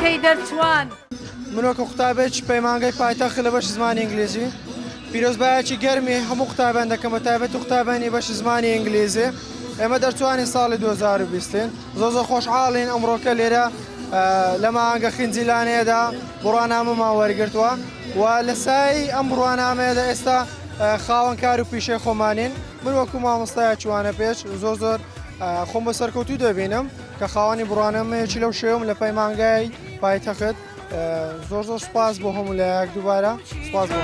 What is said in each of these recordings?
پەیمانگەی دەرچوان من وەکو قوتابێکی پەیمانگەی پایتەخت لە بەش زمانی ئینگلیزی پیرۆزبایەکی گەرمی هەموو قوتابان دەکەم بە تایبەت و قوتابانی بەش زمانی ئینگلیزی ئێمە دەرچوانی ساڵی 2020 زۆر خۆشحاڵین ئەمڕۆکە لێرە لە مانگە خینجیلانەیەدا بڕوانامەمان وەرگرتووە و لە سای ئەم بڕوانامەیەدا ئێستا خاوەنکار و پیشەی خۆمانین من وەکو مامۆستایەکی وانە پێش زۆر خۆم بە سەرکەوتوو دەبینم کە خاوەنی بڕوانەمەیەکی لەو شێوم لە پەیمانگای پایتەخت زۆر سوپاس بۆ هەموو لە یەک دووبارە سوپاس بۆ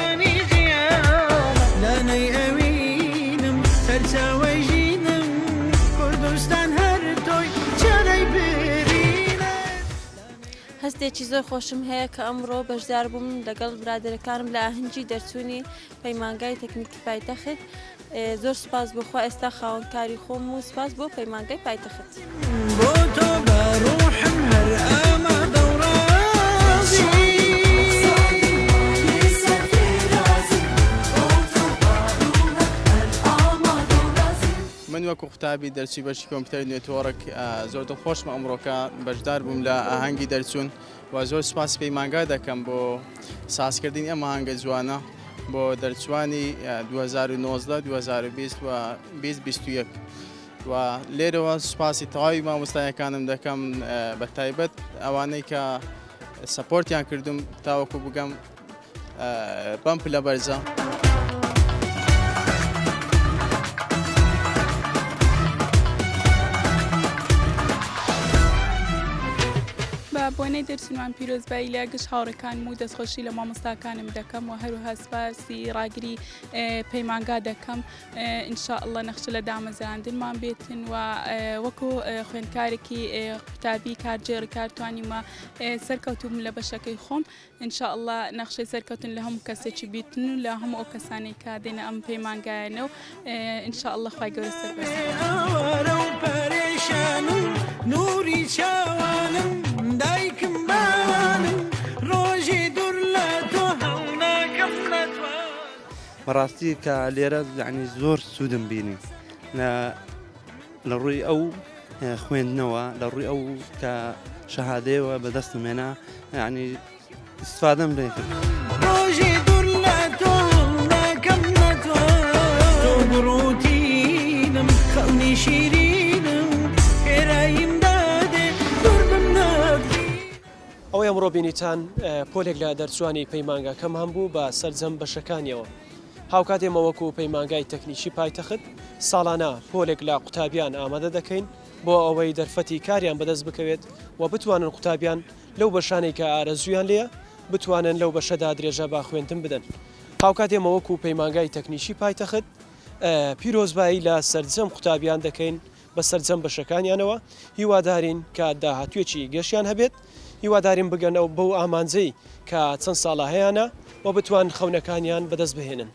لانەی ئەوینم سەرچاوەی ژینم کوردستان هەر تۆی چارەی برینە هەستێکی زۆر خۆشم هەیە کە ئەمڕۆ بەشدار بووم لەگەڵ برادەرەکانم لە ئاهەنگی دەرچوونی پەیمانگای تەکنیکی پایتەخت زۆر سوپاس بۆخوا ئێستا خاوەنکاری خۆم و سوپاس بۆ پەیمانگای پایتەخت بۆ تۆ بە ڕوحم هەر ئامادە و ڕازی من وەکو قوتابی دەرچی بەشی کۆمپیوتەر نێتوەڕک زۆر دڵخۆشمە ئەمڕۆکە بەشدار بووم لە ئاهەنگی دەرچوون و زۆر سوپاس پەیمانگا دەکەم بۆ سازکردنی ئەم ئاهەنگە جوانە بۆ دەرچوانی 2019 2020 و 2021 و لێرەوە سوپاسی تەواوی مامۆستایەکانم دەکەم بە تایبەت ئەوانەی کە سەپۆرتیان کردوم تاوەکو بگەم بەم پلە بەرزە. بۆنەی دەرچوونمان پیرۆزبایی لە گشت هاوڕێکانم و دەستخۆشی لە مامۆستاکانم دەکەم و هەروها سپاسی ڕاگری پەیمانگا دەکەم ئینشاءالله نەخشە لە دامەزراندنمان بێتن و وەکو خوێندکارێکی قوتابی کارجێڕکار توانیمە سەرکەوتوم لە بەشەکەی خۆم ئینشاءالله نەخشەی سەرکەوتن لە هەموو کەسێکی بیتن و لە هەموو ئەو کەسانەی کە دێنە ئەم پەیمانگایانە و ئینشاءالله خوای گەورە سەربەرز نوری چاوانم دایکم باوانم ڕۆژی دوور لە تۆ هەڵناکەم نەتوان بەڕاستی کە لێرە یعنی زۆر سوودم بینی لە ڕووی ئەو خوێندنەوە لە ڕووی ئەو کە شەهادەیەوە بەدەستم هێنا یعنی استفادەم لێ کرد ڕۆژی دوور لە تۆ هەڵناکەم نەتوان تۆ بڕوتینم خەڵنی شیرینم ئێراییم ئەوەی ئەمڕۆ بینیتان پۆلێک لە دەرچوانی پەیمانگاکەم هەمبوو بە سەرجەم بەشەکانیەوە هاوکاتێمە وەکو پەیمانگای تەکنیکی پایتەخت ساڵانە پۆلێک لە قوتابیان ئامادە دەکەین بۆ ئەوەی دەرفەتی کاریان بەدەست بکەوێت و بتوانن قوتابیان لەو بەشانەی کە ئارەزویان لێە بتوانن لەو بەشەدا درێژە با خوێندن بدەن هاوکاتێمە وەکو پەیمانگای تەکنیکی پایتەخت پیرۆزبایی لە سەرجەم قوتابیان دەکەین بە سەرجەم بەشەکانیانەوە هیوادارین کە داهاتوێکی گەشیان هەبێت هیوادارین بگەنەوە بەو ئامانجەی کە چەند ساڵە هەیەە و بتوان خەونەکانیان بەدەست بهێنن.